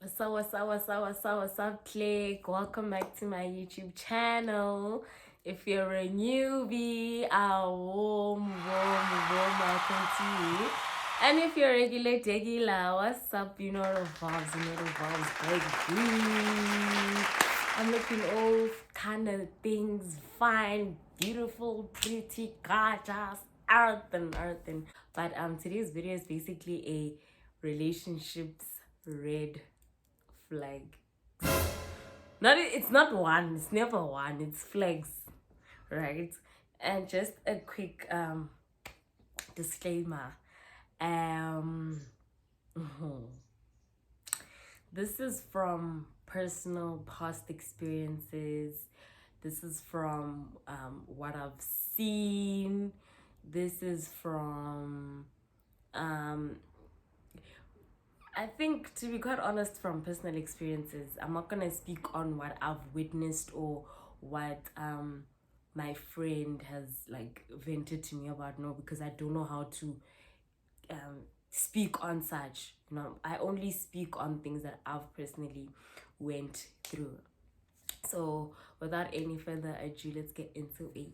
What's up, clique? Welcome back to my YouTube channel. If you're a newbie, a warm welcome to you. And if you're a regular, what's up? Revolves, baby. I'm looking all kind of things fine, beautiful, pretty, gorgeous, earthen. But today's video is basically a relationships red flag. It's not one, it's never one, it's flags, right? And just a quick disclaimer. This is from personal past experiences. This is from what I've seen. This is from I think, to be quite honest, from personal experiences. I'm not gonna speak on what I've witnessed or what my friend has like vented to me about, no, because I don't know how to speak on such. I only speak on things that I've personally went through. So without any further ado, let's get into it.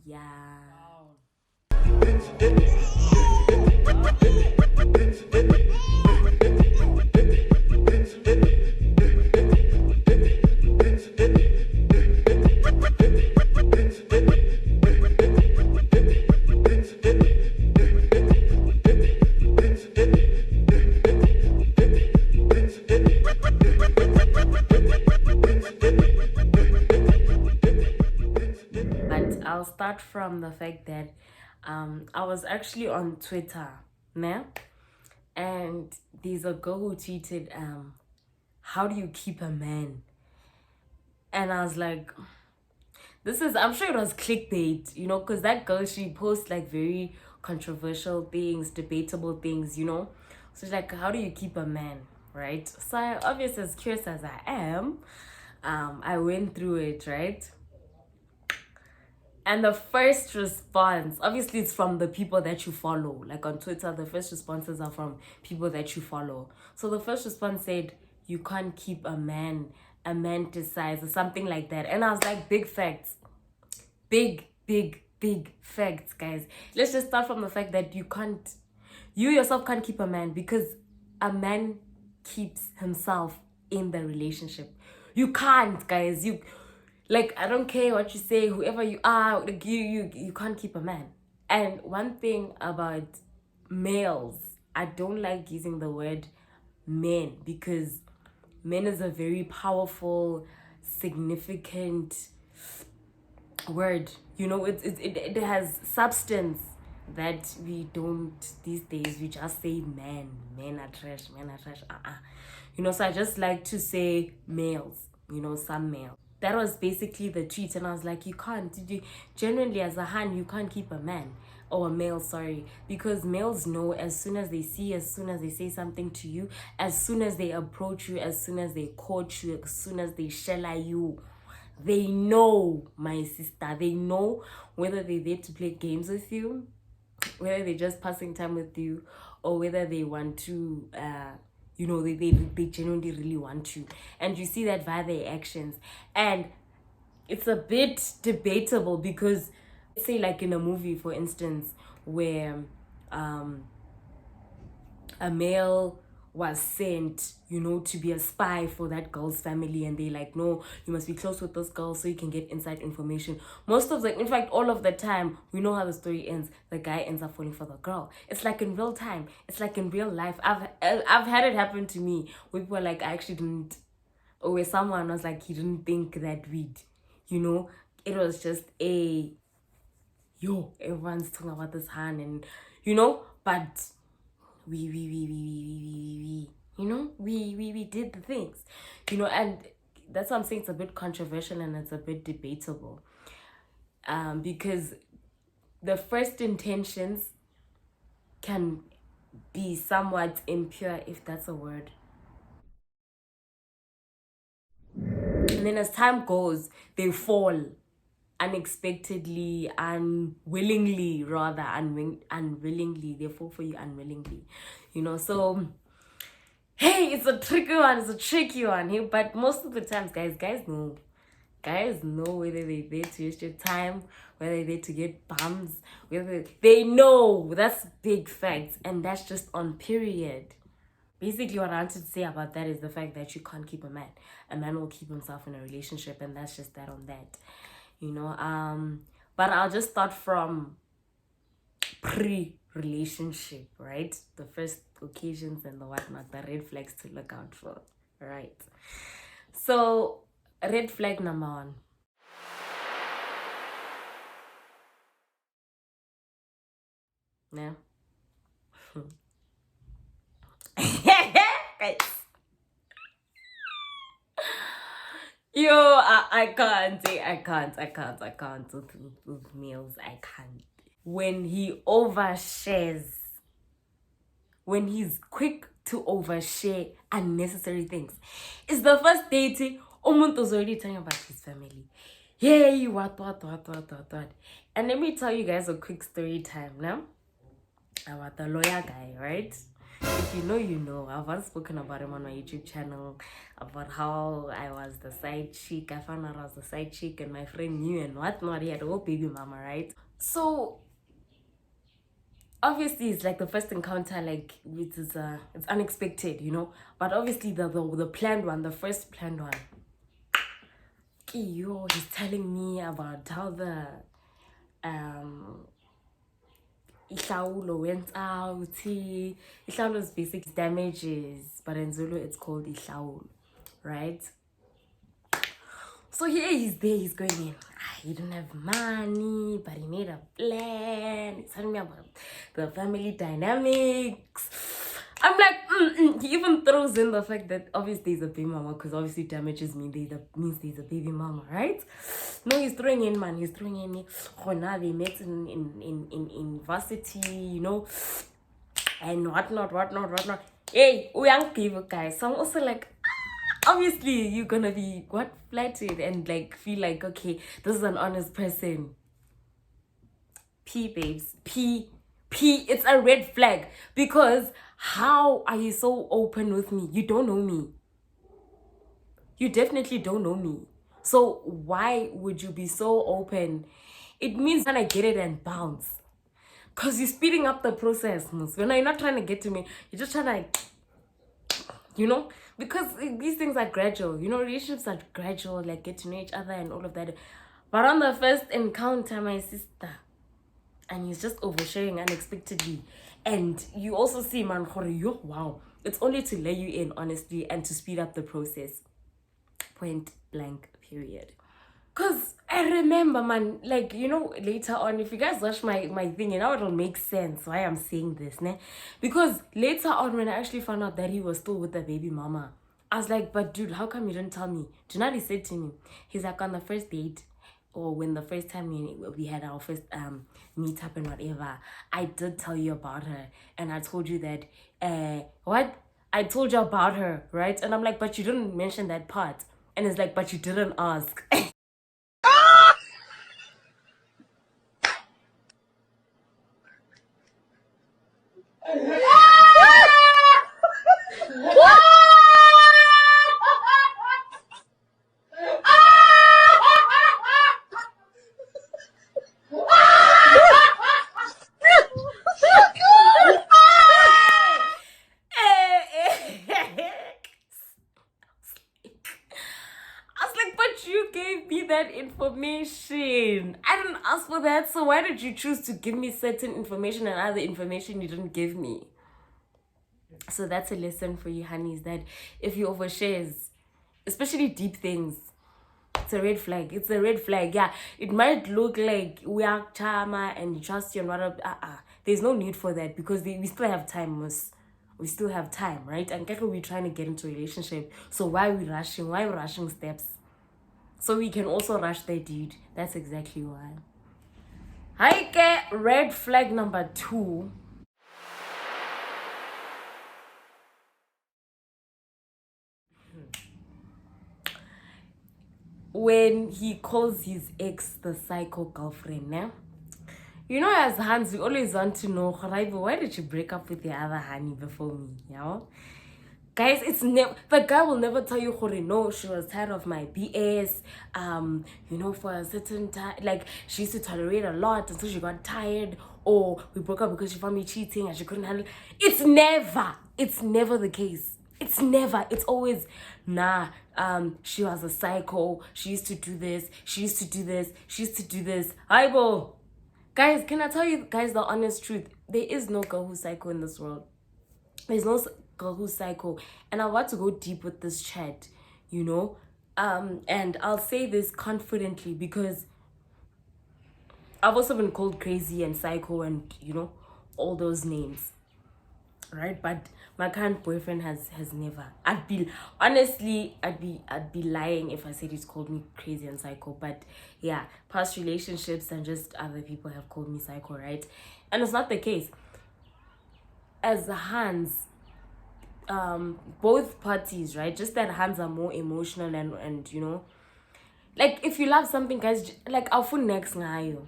I'll start from the fact that I was actually on Twitter, né? And there's a girl who tweeted, how do you keep a man? And I was like, I'm sure it was clickbait, because that girl, she posts like very controversial things, debatable things, So it's like, how do you keep a man, right? So obviously, as curious as I am, I went through it, right? And the first response, obviously, it's from the people that you follow. Like on Twitter, the first responses are from people that you follow. So the first response said, you can't keep a man decides, or something like that. And I was like, big facts. Big facts, guys. Let's just start from the fact that you yourself can't keep a man, because a man keeps himself in the relationship. You can't, guys. I don't care what you say, whoever you are, like you can't keep a man. And one thing about males, I don't like using the word men, because men is a very powerful, significant word. It has substance that we don't these days. We just say men are trash. So I just like to say males, some males. That was basically the tweet, and I was like, genuinely, as a han, you can't keep a man or a male, sorry, because males know as soon as they see, as soon as they say something to you, as soon as they approach you, as soon as they court you, as soon as they shell at you, they know, my sister. They know whether they're there to play games with you, whether they're just passing time with you, or whether they want to they genuinely really want you. And you see that via their actions. And it's a bit debatable, because say like in a movie, for instance, where a male was sent, to be a spy for that girl's family, and they like, no, you must be close with this girl so you can get inside information. In fact, all of the time, we know how the story ends. The guy ends up falling for the girl. It's like in real time. It's like in real life. I've had it happen to me, where people are like, I actually didn't, or where someone was like, he didn't think that we'd, it was just everyone's talking about this hand, and but we did the things, and that's what I'm saying. It's a bit controversial and it's a bit debatable, because the first intentions can be somewhat impure, if that's a word, and then as time goes, they fall unexpectedly, unwillingly, they fall for you unwillingly, so Hey, it's a tricky one, it's a tricky one. Hey, but most of the times, guys know whether they're there to waste your time, whether they're there to get bums, whether they know. That's big facts, and that's just on period. Basically, what I wanted to say about that is the fact that you can't keep a man. A man will keep himself in a relationship, and that's just that on that. But I'll just start from pre-relationship, right? The first occasions and the whatnot, the red flags to look out for, right? So, red flag number one. Yeah. Guys. Yo, I can't with meals. I can't. When he overshares, when he's quick to overshare unnecessary things. It's the first date, Omunto's already telling about his family. Hey, what. And let me tell you guys a quick story time now about the lawyer guy, right? If you know, you know. I've once spoken about him on my YouTube channel, about how I was the side chick. I found out I was the side chick, and my friend knew and whatnot. He had a whole baby mama, right? So obviously it's like the first encounter, like it's unexpected, but obviously the planned one, the first planned one, he's telling me about how the ihlawulo went out. Ihlawulo is basic damages, but in Zulu it's called ihlawulo, right? So here he's there, he's going in. He don't have money, but he made a plan. He's telling me about the family dynamics. I'm like, he even throws in the fact that obviously he's a baby mama, because obviously damages means there's a baby mama, right? No, he's throwing in, man. He's throwing in, oh, now they met in varsity, and whatnot. Hey, we young people, guys. So I'm also like, obviously you're gonna be flattered and like feel like, okay, this is an honest person. Babes, it's a red flag, because how are you so open with me? You don't know me. You definitely don't know me. So why would you be so open? It means when I get it and bounce, because you're speeding up the process. When you're not trying to get to me, you're just trying to, because these things are gradual. Relationships are gradual, like get to know each other and all of that. But on the first encounter, my sister, and he's just oversharing unexpectedly, and you also see, man, wow, it's only to let you in, honestly, and to speed up the process. Point blank, period. Because I remember, man, like, later on, if you guys watch my thing, it'll make sense why I'm saying this, ne? Because later on, when I actually found out that he was still with the baby mama, I was like, but dude, how come you didn't tell me? Do you know what he said to me? He's like, on the first date, or when the first time we had our first meet up and whatever, I did tell you about her, and I told you that, what? I told you about her, right? And I'm like, but you didn't mention that part. And it's like, but you didn't ask. You gave me that information. I didn't ask for that, so why did you choose to give me certain information and other information you didn't give me? So that's a lesson for you, honeys, that if you overshares, especially deep things, it's a red flag. It's a red flag. Yeah, it might look like we are charmer and you trust you and whatever. There's no need for that, because we still have time, we still have time, right? And we're trying to get into a relationship. So why are we rushing? Why are we rushing steps? So we can also rush their dude. That's exactly why. Hi, red flag number 2. When he calls his ex the psycho girlfriend, né? As Hans, we always want to know, why did you break up with the other honey before me, Guys, it's never, the guy will never tell you, no, she was tired of my BS, for a certain time, like, she used to tolerate a lot until she got tired, or we broke up because she found me cheating and she couldn't handle. It's never the case. It's always, nah, she was a psycho, she used to do this, she used to do this, she used to do this. Aibo! Guys, can I tell you guys the honest truth? There is no girl who's psycho in this world. There's no girl who's psycho. And I want to go deep with this chat, and I'll say this confidently because I've also been called crazy and psycho and all those names, right? But my current boyfriend has never. I'd be lying if I said he's called me crazy and psycho. But yeah, past relationships and just other people have called me psycho, right? And it's not the case. As Hans, both parties, right? Just that Hans are more emotional and like if you love something, guys, like I'll put next ngayo.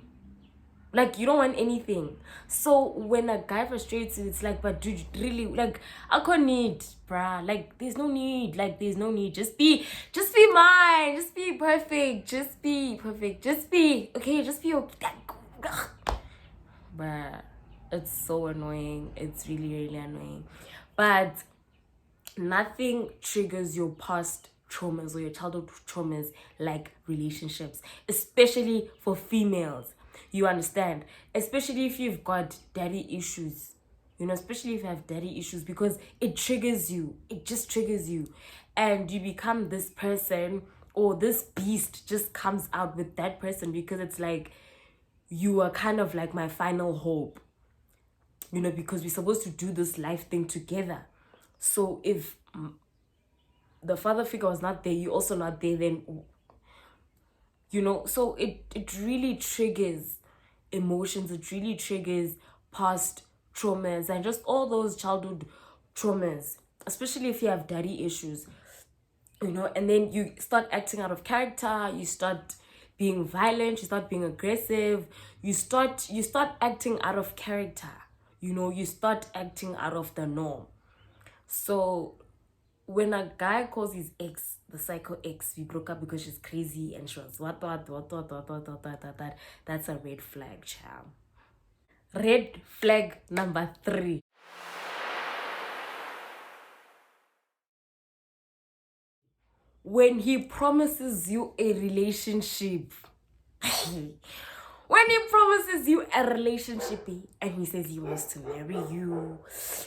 Like you don't want anything. So when a guy frustrates you, it's like, but dude, really, like I can't need, bruh. Like there's no need. Just be mine. Just be perfect. Just be perfect. Just be okay. Just be okay. Bruh, it's so annoying. It's really, really annoying. But nothing triggers your past traumas or your childhood traumas like relationships, especially for females. You understand? Especially if you've got daddy issues. Especially if you have daddy issues, because it triggers you. It just triggers you. And you become this person, or this beast just comes out with that person, because it's like you are kind of like my final hope. Because we're supposed to do this life thing together. So if the father figure was not there, you're also not there, then so it really triggers emotions. It really triggers past traumas and just all those childhood traumas, especially if you have daddy issues, and then you start acting out of character, you start being violent, you start being aggressive, you start acting out of character, you start acting out of the norm. So when a guy calls his ex the psycho ex, we broke up because she's crazy and she was what, that's a red flag, child. Red flag number 3. When he promises you a relationship. When he promises you a relationship and he says he wants to marry you,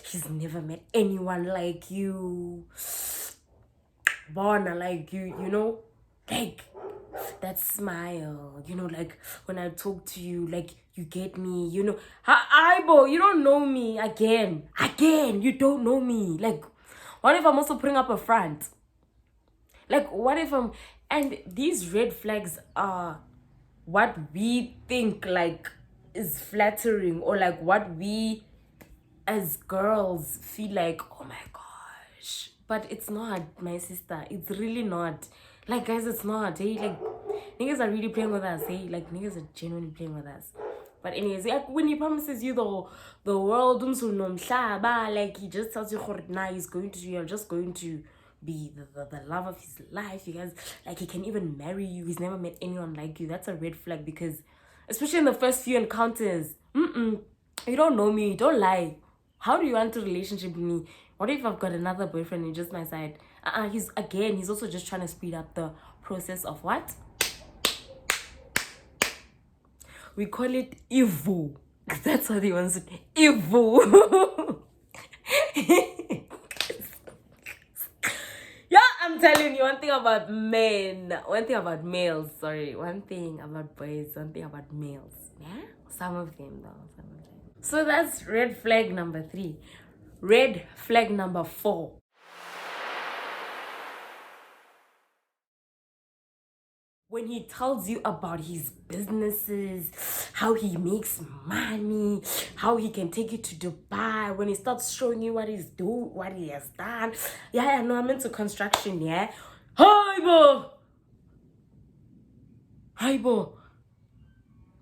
he's never met anyone like you, born like you, like that smile, like when I talk to you, like you get me, Aibo, you don't know me again, you don't know me. Like, what if I'm also putting up a front? Like, what if and these red flags are what we think like is flattering, or like what we as girls feel like, oh my gosh, but it's not, my sister. It's really not. Like, guys, it's not. Hey, like, niggas are really playing with us. Hey, like, niggas are genuinely playing with us. But anyways, like, when he promises you the world, like, he just tells you, nah, you're just going to be the love of his life. You guys, like, he can even marry you. He's never met anyone like you. That's a red flag, because especially in the first few encounters, you don't know me. Don't lie. How do you want a relationship with me? What if I've got another boyfriend and just my side? He's also just trying to speed up the process of what? We call it evil. That's what he wants. Evil. Yeah, I'm telling you, one thing about males, sorry. One thing about boys, one thing about males. Yeah? Some of them though. So that's red flag number 3. Red flag number 4. When he tells you about his businesses, how he makes money, how he can take you to Dubai, when he starts showing you what he's doing, what he has done. Yeah, no, I'm into construction, yeah. Hi,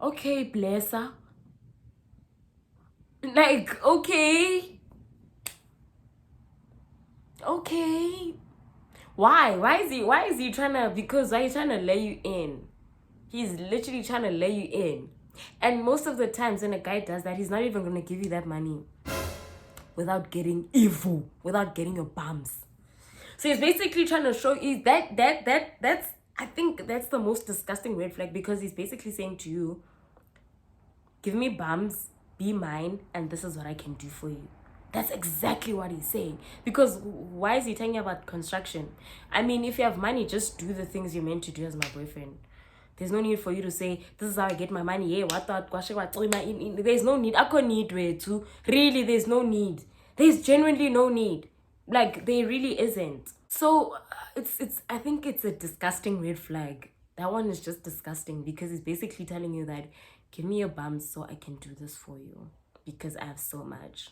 okay, bless her. Like, okay. Okay. Why is he trying to, because why are you trying to lay you in? He's literally trying to lay you in. And most of the times when a guy does that, he's not even going to give you that money without getting evil, without getting your bums. So he's basically trying to show you that's I think that's the most disgusting red flag, because he's basically saying to you, give me bums, be mine, and this is what I can do for you. That's exactly what he's saying. Because why is he telling you about construction? I mean, if you have money, just do the things you're meant to do as my boyfriend. There's no need for you to say, this is how I get my money. Yeah, there's no need. I can't need way too. Really, there's no need. There's genuinely no need. Like, there really isn't. So it's I think it's a disgusting red flag. That one is just disgusting, because it's basically telling you that, give me your bums so I can do this for you, because I have so much.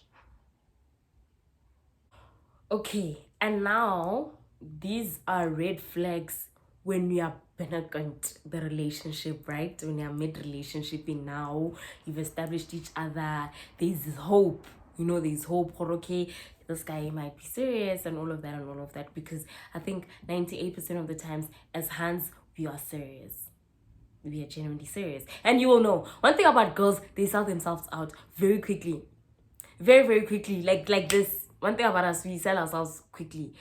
Okay, and now these are red flags when you are benegant the relationship, right? When you're mid-relationshiping now, you've established each other, there's hope. There's hope for, okay, this guy might be serious and all of that, because I think 98% of the times as hands, we are serious. We are genuinely serious. And you will know, one thing about girls, they sell themselves out very quickly. Very, very quickly. Like this. One thing about us, we sell ourselves quickly,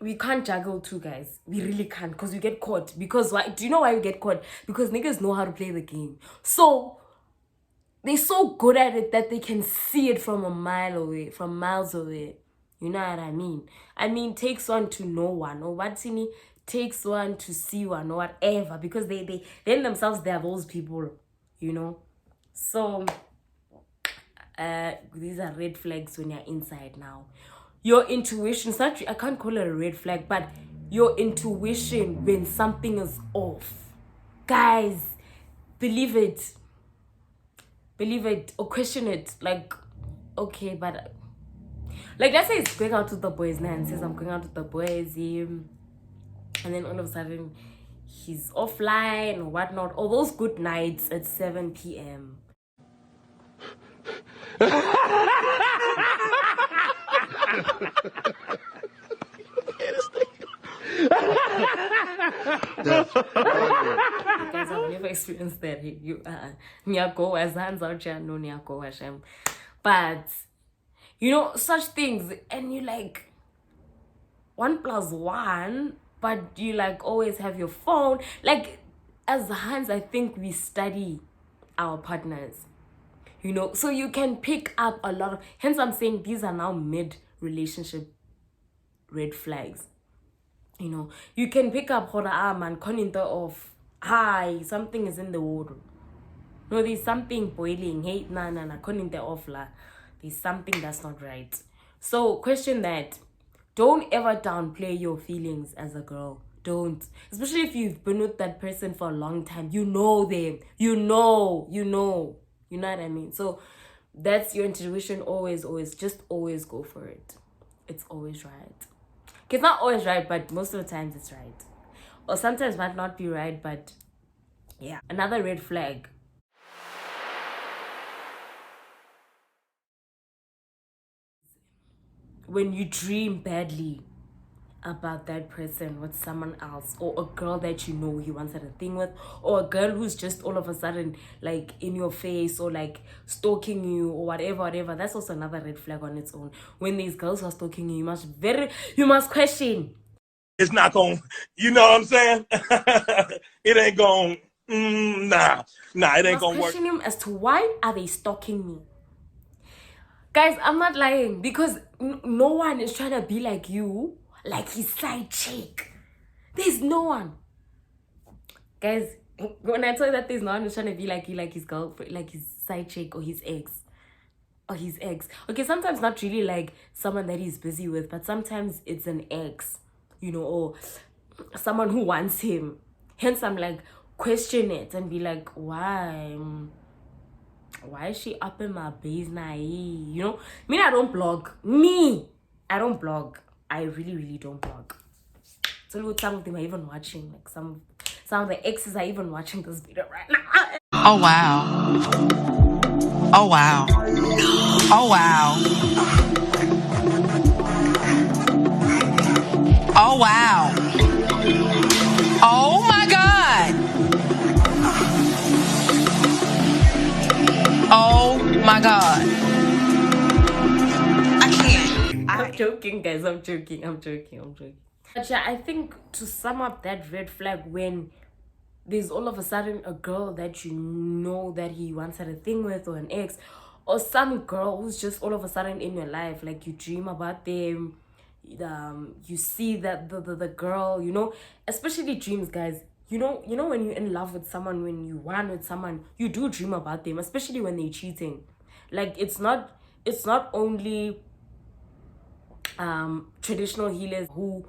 We can't juggle two guys. We really can't, because we get caught. Because why? Do you know why we get caught? Because niggas know how to play the game. So they're so good at it that they can see it from miles away. You know what I mean? I mean, takes one to know one, or what's in it? Takes one to see one, or whatever. Because they in themselves, they are those people, So these are red flags when you're inside now. Your intuition, I can't call it a red flag, but your intuition when something is off. Guys, believe it, or question it. Like, okay, but like, let's say it's going out with the boys now, and says, I'm going out with the boys, and then all of a sudden he's offline or whatnot. All those good nights at 7 p.m. Guys, I've never experienced that. You Nyako as hands out here, no Nyako Hashem. But such things, and you like 1 + 1, but you like always have your phone. Like, as hands, I think we study our partners. So you can pick up a lot of, hence I'm saying these are now mid-relationship red flags. You can pick up man of, hi, something is in the water. No, there's something boiling. Hey, nah, off la. There's something that's not right. So question that. Don't ever downplay your feelings as a girl. Don't. Especially if you've been with that person for a long time. You know them. You know. You know what I mean? So that's your intuition. Always just always go for it. It's always right. It's not always right, but most of the times it's right. Or sometimes might not be right, but yeah. Another red flag. When you dream badly about that person with someone else, or a girl that he once had a thing with, or a girl who's just all of a sudden like in your face, or like stalking you, or whatever. That's also another red flag on its own. When these girls are stalking you, you must question. It's not going, you know what I'm saying? It ain't going, nah, it ain't going to work. Question him as to why are they stalking me. Guys, I'm not lying, because no one is trying to be like you, like his side chick. There's no one. Guys, when I tell you that there's no one who's trying to be like you, like his girlfriend, like his side chick, or his ex. Okay, sometimes not really like someone that he's busy with, but sometimes it's an ex, or someone who wants him. Hence, I'm like, question it and be like, why is she up in my base now? Me, I don't blog. I don't blog. I really, really don't blog. So some of them are even watching. Like some of the exes are even watching this video right now. Oh wow. Oh wow. Oh wow. Oh, wow. Oh, my God. Oh, my God. I can't. I'm joking, guys. I'm joking. But yeah, I think to sum up that red flag, when there's all of a sudden a girl that you know that he once had a thing with, or an ex, or some girl who's just all of a sudden in your life, like you dream about them, you see that the girl, you know, especially dreams, guys. You know when you're in love with someone, when you want with someone, you do dream about them, especially when they're cheating. Like it's not only traditional healers who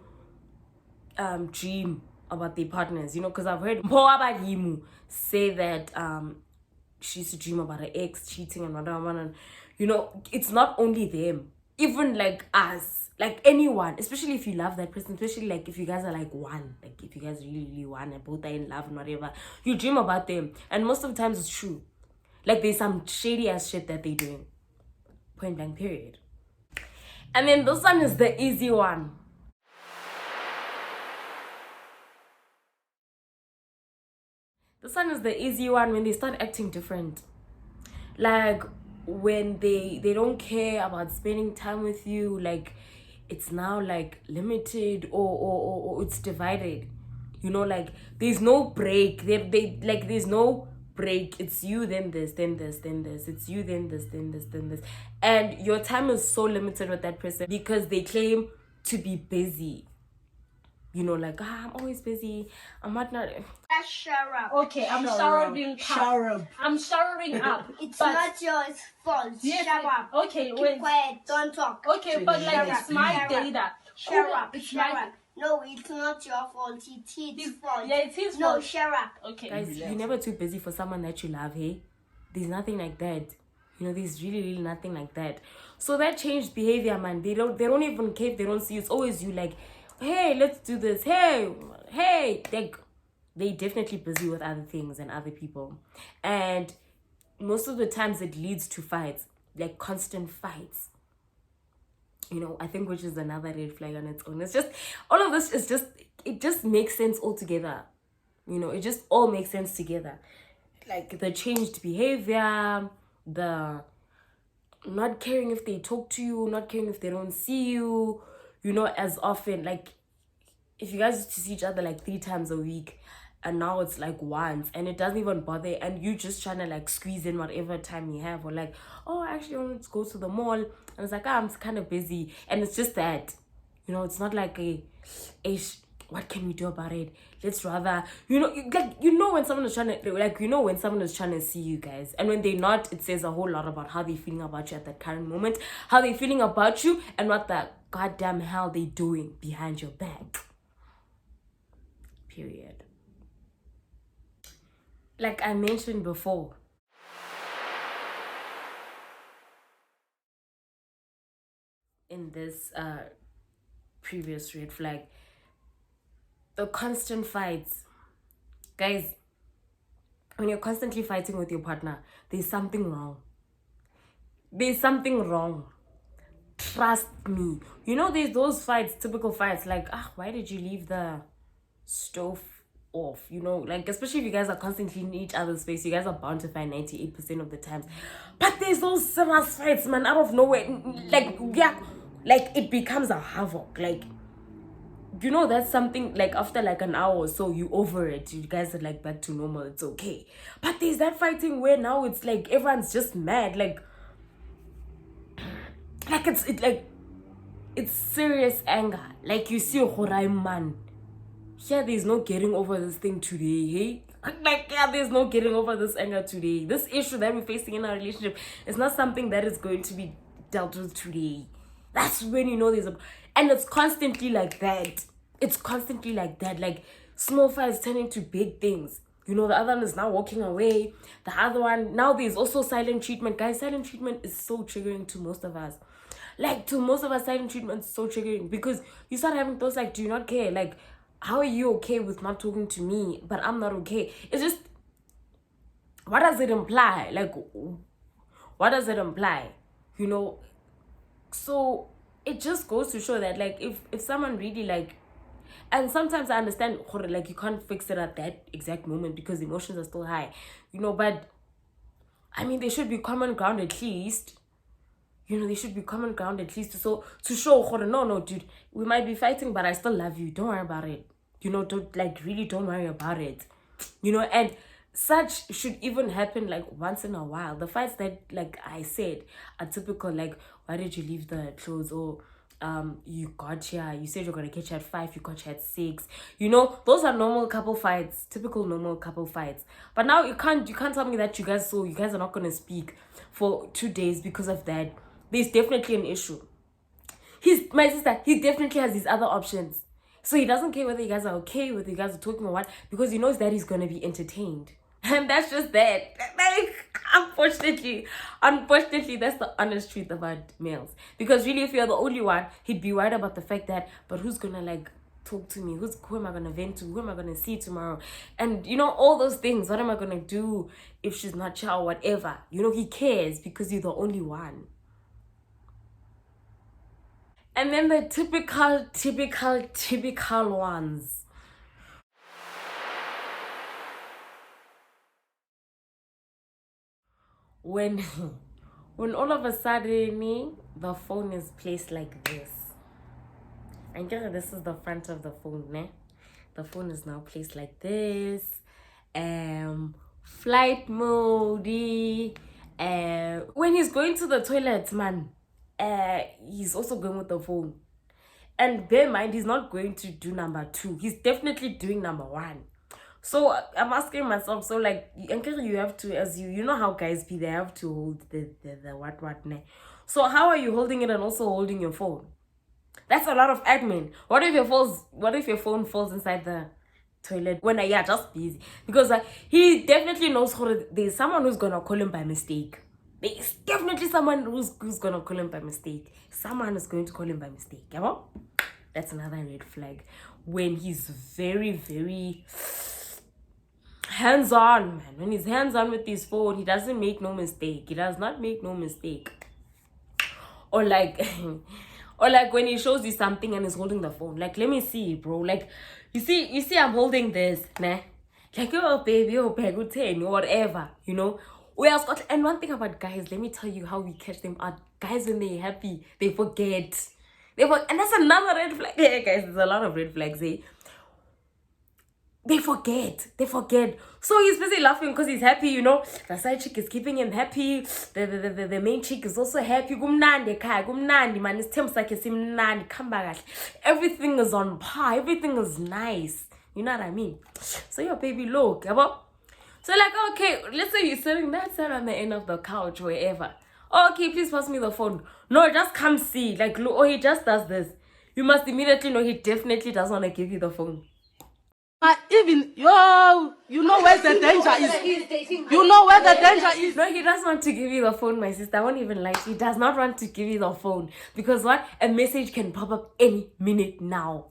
dream about their partners, you know, because I've heard Himu say that she used to dream about her ex cheating and whatever, and you know, it's not only them, even like us, like anyone, especially if you love that person, especially like if you guys are like one, like if you guys really one and both are in love and whatever, you dream about them, and most of the times it's true. Like there's some shady ass shit that they're doing. Point blank period. And then this one is the easy one. This one is the easy one, when they start acting different. Like when they don't care about spending time with you, like it's now like limited, or it's divided. You know, like there's no break. They like there's no break. It's you, then this, then this, then this. It's you, then this, then this, then this. And your time is so limited with that person because they claim to be busy. You know, like, I'm always busy. I'm not. Shut up. Okay, I'm showering up. I'm showering up. It's not your fault. Yes, Shut up. Okay, Keep wait. quiet. Don't talk. Okay, but like it's my data. Shut up. It's Shut my. up. No, it's not your fault. It's his fault. Yeah, it's his No, fault. shut up. Okay. Guys, you're never too busy for someone that you love, hey? There's nothing like that. You know, there's really nothing like that. So that changed behavior, man. They don't even care if they don't see you. It's always you, like, hey, let's do this. Hey. Like, they definitely busy with other things and other people. And most of the times it leads to fights, like constant fights. You know, I think, which is another red flag on its own. It's just, all of this is just, it just makes sense all together. You know, it just all makes sense together. Like the changed behavior, the not caring if they talk to you, not caring if they don't see you, you know, as often. Like if you guys used to see each other like 3 times a week, and now it's like once, and it doesn't even bother, and you just trying to like squeeze in whatever time you have, or like, oh, I actually want to go to the mall, and it's like, I'm kind of busy, and it's just that, you know, it's not like what can we do about it? Let's rather, you know, like, you know, when someone is trying to, like, you know, when someone is trying to see you guys, and when they're not, it says a whole lot about how they're feeling about you at that current moment, how they're feeling about you, and what the goddamn hell they doing behind your back. Period. Like I mentioned before, in this previous red flag, the constant fights. Guys, when you're constantly fighting with your partner, there's something wrong. There's something wrong. Trust me. You know, there's those fights, typical fights, like, why did you leave the stove off? You know, like, especially if you guys are constantly in each other's space, you guys are bound to fight 98% of the times. But there's those serious fights, man, out of nowhere. Like, yeah, like it becomes a havoc. Like, you know, that's something, like after like an hour or so, you over it, you guys are like back to normal, it's okay. But there's that fighting where now it's like everyone's just mad, like it's serious anger. Like you see a man, yeah, there's no getting over this thing today, hey? Like, yeah, there's no getting over this anger today. This issue that we're facing in our relationship is not something that is going to be dealt with today. That's when you know there's a... And it's constantly like that. It's constantly like that. Like, small fights turn into big things. You know, the other one is now walking away. The other one... Now there's also silent treatment. Guys, silent treatment is so triggering to most of us. Like, to most of us, silent treatment is so triggering. Because you start having thoughts like, do you not care? Like, how are you okay with not talking to me, but I'm not okay? It's just... What does it imply? Like, what does it imply? You know... So it just goes to show that, like, if someone really, like, And sometimes I understand, like, you can't fix it at that exact moment because emotions are still high, you know, but I mean, there should be common ground at least. You know, there should be common ground at least to show, no, dude, we might be fighting, but I still love you. Don't worry about it. You know, don't worry about it. You know, and such should even happen like once in a while. The fights that, like I said, are typical, like, why did you leave the clothes? Or you got here, you said you're gonna catch you at 5, you got you at 6. You know, those are normal couple fights, typical normal couple fights. But now you can't tell me that you guys are not gonna speak for 2 days because of that. There's definitely an issue. My sister, he definitely has these other options. So he doesn't care whether you guys are okay, whether you guys are talking or what, because he knows that he's gonna be entertained. And that's just that. Like, unfortunately, that's the honest truth about males. Because really, if you're the only one, he'd be worried about the fact that, but who's gonna, like, talk to me? Who am I gonna vent to? Who am I gonna see tomorrow? And, you know, all those things. What am I gonna do if she's not child, whatever? You know, he cares because you're the only one. And then the typical ones. When all of a sudden the phone is placed like this. And this is the front of the phone, ne? The phone is now placed like this. Flight mode. When he's going to the toilet, man, he's also going with the phone. And bear in mind, he's not going to do number 2. He's definitely doing number 1. So I'm asking myself, so like, you have to, as you know how guys be, they have to hold the what ne. So how are you holding it and also holding your phone? That's a lot of admin. What if your phone falls inside the toilet when you're just busy? Because he definitely knows there's someone who's gonna call him by mistake. There's definitely someone who's gonna call him by mistake. Someone is going to call him by mistake. Yeah? That's another red flag. When he's very, very hands-on, man. When he's hands-on with his phone, he doesn't make no mistake. He does not make no mistake. Or like when he shows you something and he's holding the phone. Like, let me see, bro. Like, you see I'm holding this, nah? Like, oh baby, oh baby, whatever, you know. And one thing about guys, let me tell you how we catch them out. Guys, when they're happy, they forget. And that's another red flag. Yeah, guys, there's a lot of red flags, eh? They forget. So he's busy laughing because he's happy, you know. The side chick is keeping him happy. The main chick is also happy. Gumnandi man. Everything is on par. Everything is nice. You know what I mean? So your baby, look, so like, okay, let's say you're sitting that side on the end of the couch, wherever. Okay, please pass me the phone. No, just come see. Like, look, he just does this. You must immediately know he definitely doesn't want to give you the phone. Even you know where the danger is. You know where the danger is. No, he doesn't want to give you the phone, my sister. I won't even lie. He does not want to give you the phone because what? A message can pop up any minute now.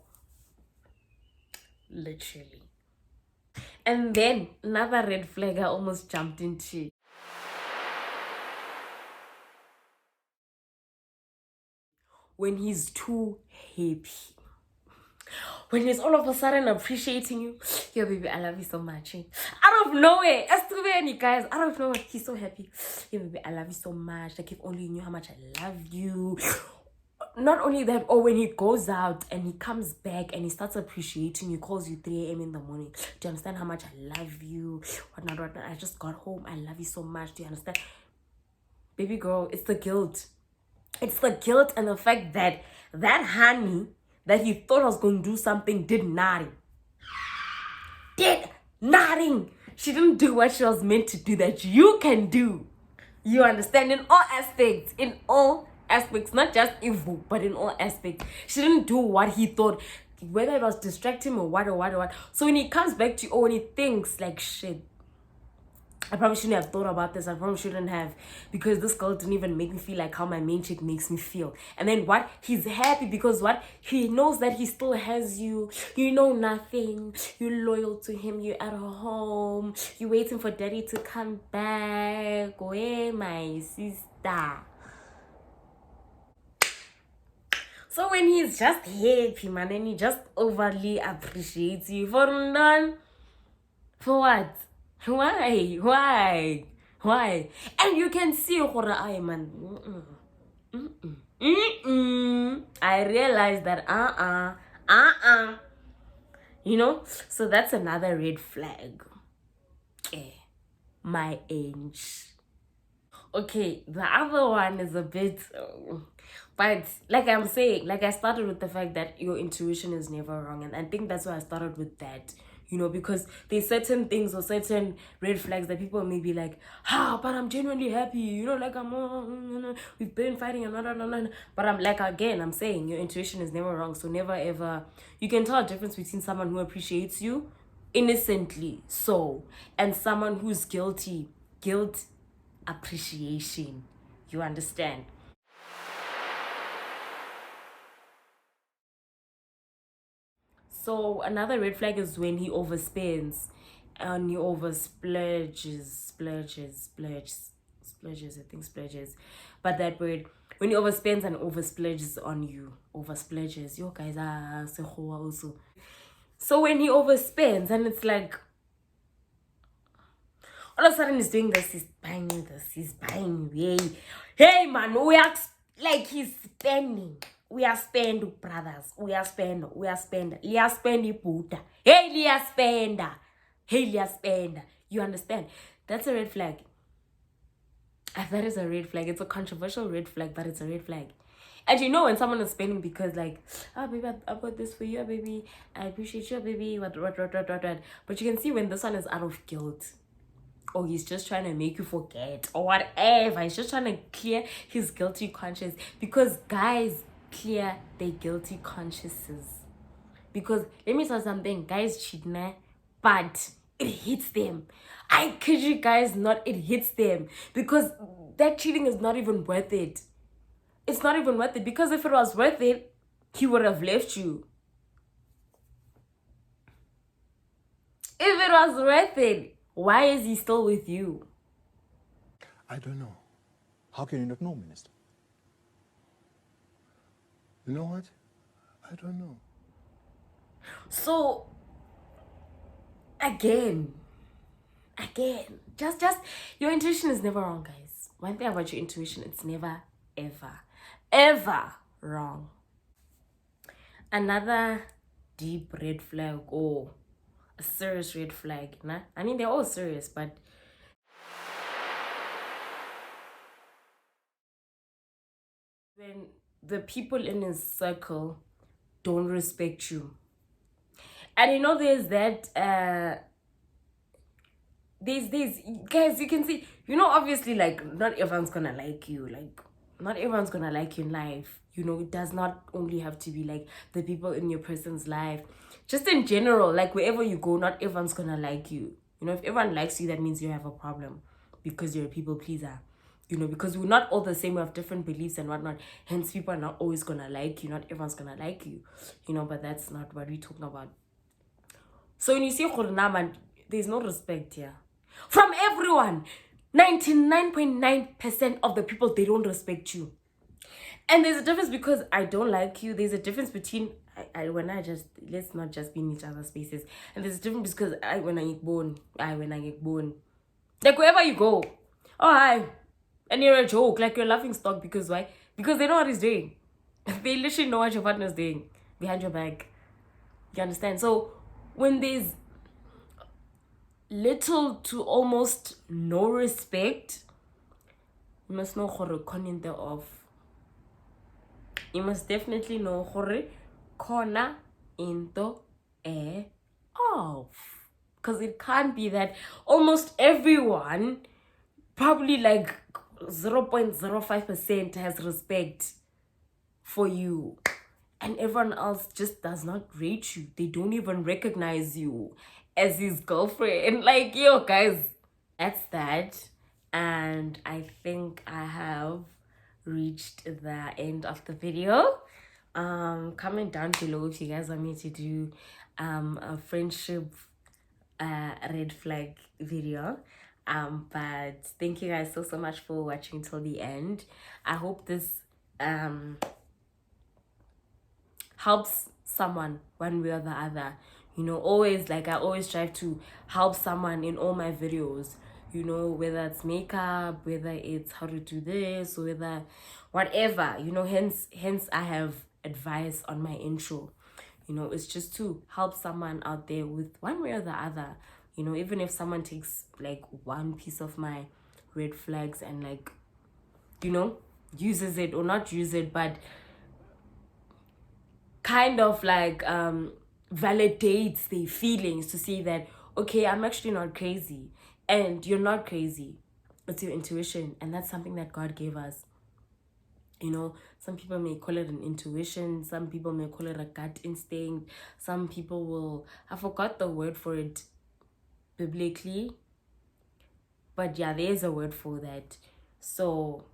Literally. And then another red flag I almost jumped into. When he's too happy. When he's all of a sudden appreciating you. Yo, baby, I love you so much. Out of nowhere. As to any guys, out of nowhere, he's so happy. Yo, baby, I love you so much. Like, if only you knew how much I love you. Not only that, or when he goes out and he comes back and he starts appreciating you, calls you 3 a.m. in the morning. Do you understand how much I love you? Whatnot. I just got home. I love you so much. Do you understand? Baby girl, it's the guilt. It's the guilt and the fact that honey that he thought was going to do something did nothing. She didn't do what she was meant to do that you can do. You understand? In all aspects, not just evil, but in all aspects. She didn't do what he thought, whether it was distract him or what. So when he comes back to you, or when he thinks like, shit, I probably shouldn't have thought about this. I probably shouldn't have, because this girl didn't even make me feel like how my main chick makes me feel. And then what? He's happy because what? He knows that he still has you. You know nothing. You're loyal to him. You're at home. You're waiting for daddy to come back. Oh, my sister. So when he's just happy, man, and he just overly appreciates you for none, for what? Why? And you can see I man. I realized that you know, so that's another red flag. My age. Okay, the other one is a bit but like I'm saying, like I started with the fact that your intuition is never wrong, and I think that's why I started with that, you know, because there's certain things or certain red flags that people may be like, but I'm genuinely happy, you know, like we've been fighting and but I'm like, again, I'm saying your intuition is never wrong. So never ever, you can tell a difference between someone who appreciates you innocently and someone who's guilt appreciation. You understand? So another red flag is when he overspends and he splurges, I think splurges. But that word, when he overspends and splurges on you, splurges, you guys are also. So when he overspends and it's like, all of a sudden he's doing this, he's buying, hey man, like he's spending. We are spend, brothers. We are spend. Leah spend Buddha. Hey Leah spender. You understand? That's a red flag. That is a red flag. It's a controversial red flag, but it's a red flag. And you know when someone is spending because like, baby, I bought this for you, baby. I appreciate you, baby. What. But you can see when this one is out of guilt. Or he's just trying to make you forget. Or whatever. He's just trying to clear his guilty conscience. Because guys clear their guilty consciences. Because let me tell you something. Guys cheat, nah, but it hits them. I kid you guys not, it hits them. Because that cheating is not even worth it. It's not even worth it. Because if it was worth it, he would have left you. If it was worth it, why is he still with you? I don't know. How can you not know, Minister? You know what? I don't know. So, again, just your intuition is never wrong, guys. One thing about your intuition, it's never, ever wrong. Another deep red flag or a serious red flag, nah? I mean, they're all serious, but when the people in his circle don't respect you. And you know, there's that there's guys, you can see, you know, obviously, like, not everyone's gonna like you, like not everyone's gonna like you in life, you know. It does not only have to be like the people in your person's life, just in general, like wherever you go, not everyone's gonna like you, you know. If everyone likes you, that means you have a problem, because you're a people pleaser, you know, because we're not all the same. We have different beliefs and whatnot, hence people are not always gonna like you. Not everyone's gonna like you, you know, but that's not what we're talking about. So when you see Khurnaman, there's no respect here. From everyone, 99.9% of the people, they don't respect you. And there's a difference because I don't like you. There's a difference between, let's not just be in each other's spaces. And there's a difference because when I get born. Like wherever you go, oh hi. And you're a joke, like you're a laughing stock, because why? Because they know what he's doing. They literally know what your partner's doing behind your back. You understand? So when there's little to almost no respect, you must know how to con the off. You must definitely know how to corner in the air off. Because it can't be that almost everyone, probably like 0.05% has respect for you. And everyone else just does not rate you. They don't even recognize you as his girlfriend. Like, yo, guys, that's that. And I think I have reached the end of the video. Comment down below if you guys want me to do a friendship red flag video. But thank you guys so much for watching till the end. I hope this helps someone one way or the other. You know, always, like, I always try to help someone in all my videos, you know, whether it's makeup, whether it's how to do this, or whether whatever, you know. Hence I have advice on my intro. You know, it's just to help someone out there with one way or the other. You know, even if someone takes like one piece of my red flags and, like, you know, uses it, or not use it, but kind of like validates their feelings to see that, okay, I'm actually not crazy, and you're not crazy. It's your intuition, and that's something that God gave us. You know, some people may call it an intuition, some people may call it a gut instinct, some people will, I forgot the word for it biblically, but yeah, there's a word for that. So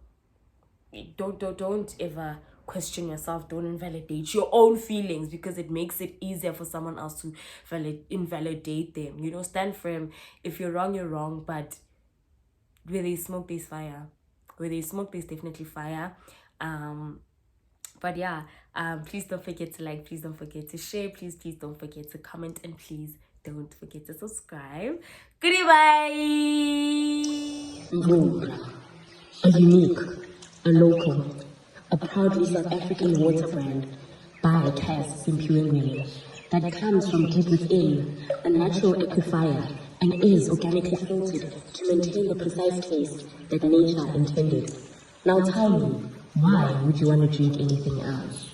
don't ever question yourself. Don't invalidate your own feelings, because it makes it easier for someone else to invalidate them. You know, stand firm. If you're wrong, you're wrong, but where there's smoke, there's fire. Where there's smoke, there's definitely fire. But yeah, please don't forget to like, please don't forget to share, please don't forget to comment, and please don't forget to subscribe. Goodbye. A unique, a local, a proudly South African water brand by clique-rs that comes from deep within, a natural aquifer, and is organically filtered to maintain the precise taste that nature intended. Now tell me, why would you want to drink anything else?